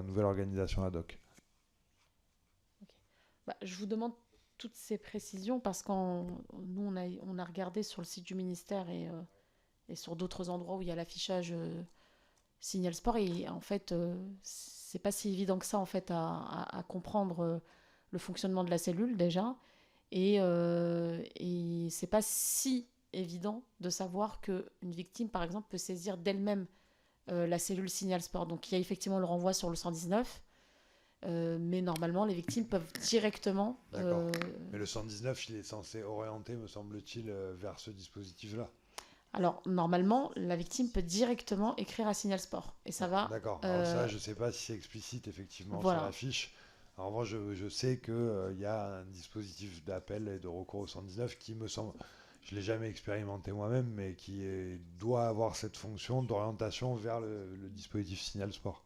nouvelle organisation ad hoc. Ok. Bah, je vous demande toutes ces précisions parce qu'on nous on a regardé sur le site du ministère et sur d'autres endroits où il y a l'affichage Signal Sport et en fait c'est pas si évident que ça en fait à comprendre le fonctionnement de la cellule déjà et c'est pas si évident de savoir que une victime par exemple peut saisir d'elle-même la cellule Signal Sport. Donc il y a effectivement le renvoi sur le 119, mais normalement les victimes peuvent directement. D'accord. Mais le 119, il est censé orienter, me semble-t-il, vers ce dispositif-là. Alors normalement la victime peut directement écrire à Signal Sport et ça va. D'accord. Alors ça, je ne sais pas si c'est explicite effectivement sur Voilà. la fiche. En revanche, je sais qu'il y a un dispositif d'appel et de recours au 119 qui me semble, je ne l'ai jamais expérimenté moi-même, mais doit avoir cette fonction d'orientation vers le dispositif Signal Sport.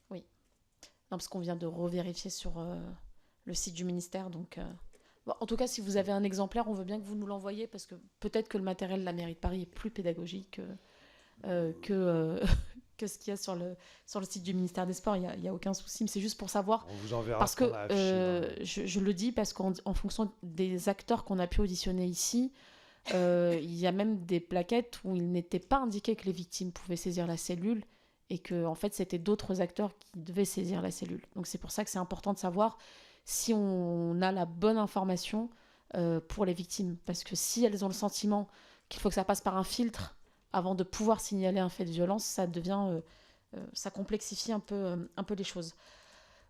Oui. Non, parce qu'on vient de revérifier sur le site du ministère. Donc, bon, en tout cas, si vous avez un exemplaire, on veut bien que vous nous l'envoyiez parce que peut-être que le matériel de la mairie de Paris est plus pédagogique que ce qu'il y a sur le site du ministère des Sports. Il y a aucun souci, mais c'est juste pour savoir. On vous enverra ce Parce qu'on que a affiché dans le... je le dis parce qu'en fonction des acteurs qu'on a pu auditionner ici, il y a même des plaquettes où il n'était pas indiqué que les victimes pouvaient saisir la cellule et que en fait c'était d'autres acteurs qui devaient saisir la cellule. Donc c'est pour ça que c'est important de savoir si on a la bonne information pour les victimes. Parce que si elles ont le sentiment qu'il faut que ça passe par un filtre avant de pouvoir signaler un fait de violence, ça devient, ça complexifie un peu les choses.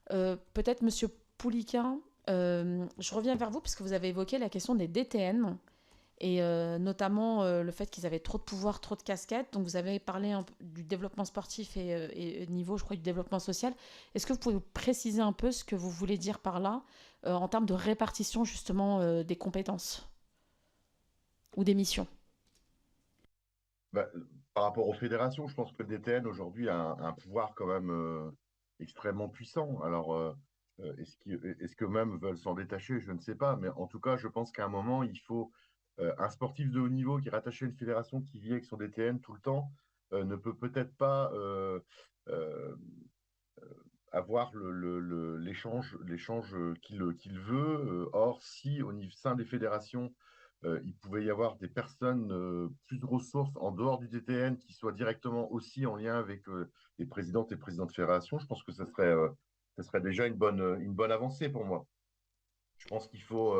Peut-être Monsieur Pouliquin, je reviens vers vous parce que vous avez évoqué la question des DTN et notamment le fait qu'ils avaient trop de pouvoir, trop de casquettes. Donc vous avez parlé du développement sportif et niveau, je crois, du développement social. Est-ce que vous pouvez préciser un peu ce que vous voulez dire par là en termes de répartition justement des compétences ou des missions? Bah, par rapport aux fédérations, je pense que le DTN aujourd'hui a un pouvoir quand même extrêmement puissant. Alors, est-ce que même veulent s'en détacher? Je ne sais pas. Mais en tout cas, je pense qu'à un moment, il faut un sportif de haut niveau qui est rattaché à une fédération qui vit avec son DTN tout le temps ne peut peut-être pas euh, avoir l'échange qu'il veut. Or, si au niveau sein des fédérations, il pouvait y avoir des personnes plus de ressources en dehors du DTN qui soient directement aussi en lien avec les présidentes et présidents de fédération, je pense que ça serait déjà une bonne avancée pour moi. Je pense qu'il faut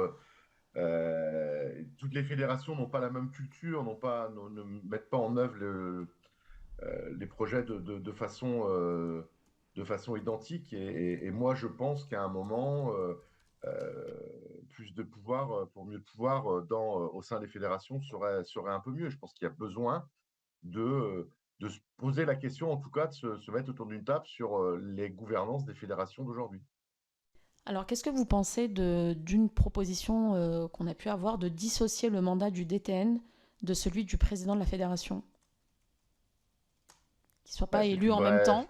toutes les fédérations n'ont pas la même culture, ne mettent pas en œuvre les projets de façon identique. Et moi, je pense qu'à un moment, plus de pouvoir, pour mieux de pouvoir au sein des fédérations serait un peu mieux. Je pense qu'il y a besoin de se poser la question, en tout cas, de se mettre autour d'une table sur les gouvernances des fédérations d'aujourd'hui. Alors qu'est-ce que vous pensez d'une proposition qu'on a pu avoir de dissocier le mandat du DTN de celui du président de la fédération, qu'il ne soit Bah, pas élu en même temps?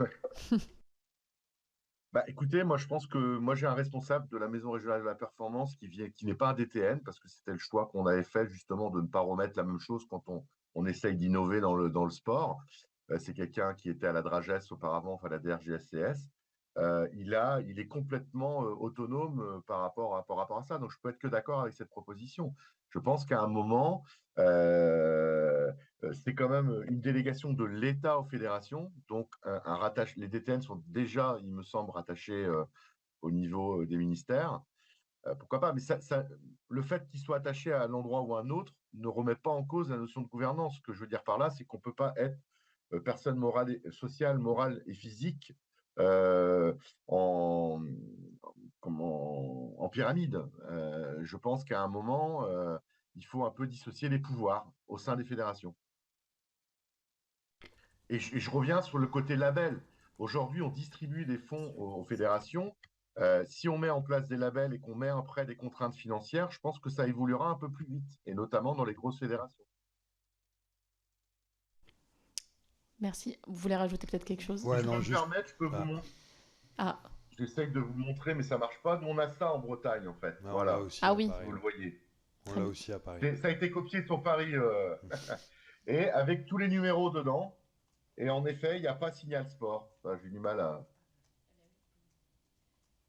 Bah, écoutez, moi je pense que moi j'ai un responsable de la Maison régionale de la performance qui n'est pas un DTN, parce que c'était le choix qu'on avait fait justement de ne pas remettre la même chose quand on essaye d'innover dans le sport. C'est quelqu'un qui était à la Dragesse auparavant, enfin à la DRGSCS. Il est complètement autonome par rapport à ça. Donc je peux être que d'accord avec cette proposition. Je pense qu'à un moment, c'est quand même une délégation de l'État aux fédérations. Donc, les DTN sont déjà, il me semble, rattachés au niveau des ministères. Pourquoi pas? Mais le fait qu'ils soient attachés à l'endroit ou à un autre ne remet pas en cause la notion de gouvernance. Ce que je veux dire par là, c'est qu'on ne peut pas être personne sociale, morale et physique euh, en, en pyramide. Je pense qu'à un moment, il faut un peu dissocier les pouvoirs au sein des fédérations. Et je reviens sur le côté label. Aujourd'hui, on distribue des fonds aux fédérations. Si on met en place des labels et qu'on met après des contraintes financières, je pense que ça évoluera un peu plus vite, et notamment dans les grosses fédérations. Merci. Vous voulez rajouter peut-être quelque chose? Si Ouais, je peux non, me juste... permettre, je peux vous Ah, montrer. Ah, j'essaye de vous montrer, mais ça marche pas. Nous, on a ça en Bretagne, en fait. Non, on l'a Voilà, aussi Ah à oui, Paris. vous le voyez. On très l'a bien. aussi à Paris. Ça a été copié sur Paris, et avec tous les numéros dedans. Et en effet, il n'y a pas Signal Sport. Enfin, j'ai du mal à.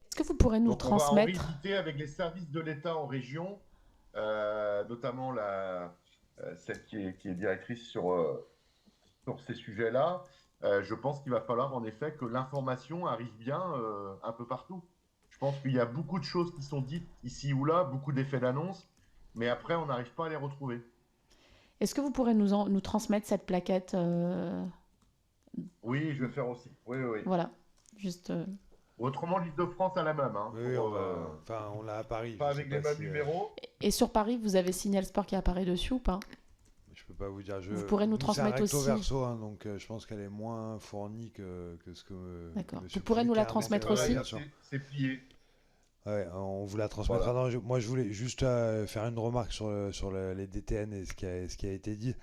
Est-ce que vous pourrez nous Donc, on va en transmettre? rééditer avec les services de l'État en région, notamment celle qui est directrice sur ces sujets-là. Je pense qu'il va falloir en effet que l'information arrive bien un peu partout. Je pense qu'il y a beaucoup de choses qui sont dites ici ou là, beaucoup d'effets d'annonce, mais après, on n'arrive pas à les retrouver. Est-ce que vous pourrez nous transmettre cette plaquette Oui, je vais faire aussi. Oui, oui, oui. Voilà, juste. Autrement, l'Île-de-France a la même, hein, Oui, enfin, on l'a à Paris. pas Je sais avec les pas mêmes si, numéros. Et sur Paris, vous avez Signal Sport qui apparaît dessus ou pas? je peux pas vous dire. Vous pourrez nous Nous, c'est un transmettre recto aussi. verso, hein, donc je pense qu'elle est moins fournie que ce que D'accord. Monsieur Vous pourrez nous la Pouliquet a transmettre montré, aussi? bien sûr. C'est plié. Ouais, on vous la transmettra. Voilà. Non, moi, je voulais juste faire une remarque sur les DTN et ce qui a été dit.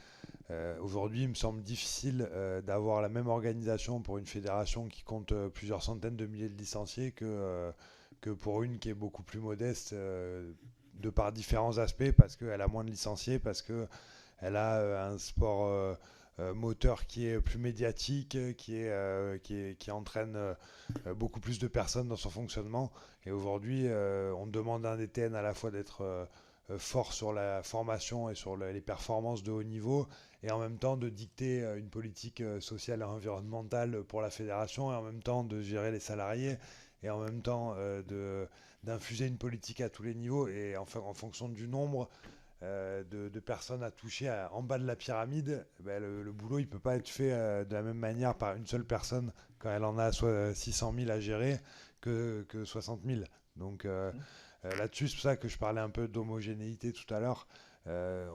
Aujourd'hui, il me semble difficile d'avoir la même organisation pour une fédération qui compte plusieurs centaines de milliers de licenciés que pour une qui est beaucoup plus modeste de par différents aspects, parce qu'elle a moins de licenciés, parce qu'elle a un sport moteur qui est plus médiatique, qui entraîne beaucoup plus de personnes dans son fonctionnement. Et aujourd'hui, on demande à un DTN à la fois d'être fort sur la formation et sur les performances de haut niveau, et en même temps de dicter une politique sociale et environnementale pour la fédération, et en même temps de gérer les salariés, et en même temps d'infuser une politique à tous les niveaux, et enfin, en fonction du nombre de personnes à toucher en bas de la pyramide, ben, le boulot il peut pas être fait de la même manière par une seule personne quand elle en a soit 600 000 à gérer que 60 000. Donc là-dessus, c'est pour ça que je parlais un peu d'homogénéité tout à l'heure.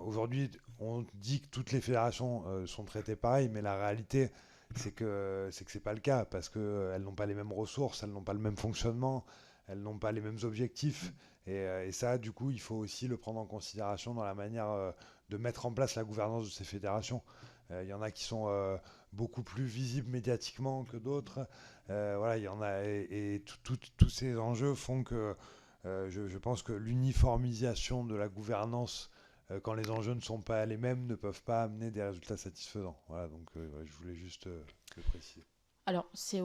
Aujourd'hui, on dit que toutes les fédérations sont traitées pareil, mais la réalité, c'est pas le cas, parce qu'elles n'ont pas les mêmes ressources, elles n'ont pas le même fonctionnement, elles n'ont pas les mêmes objectifs. Et ça, du coup, il faut aussi le prendre en considération dans la manière de mettre en place la gouvernance de ces fédérations. Il y en a qui sont beaucoup plus visibles médiatiquement que d'autres. Voilà, il y en a, et tous ces enjeux font que je pense que l'uniformisation de la gouvernance, quand les enjeux ne sont pas les mêmes, ne peuvent pas amener des résultats satisfaisants. Voilà, donc je voulais juste le préciser. Alors, c'est aussi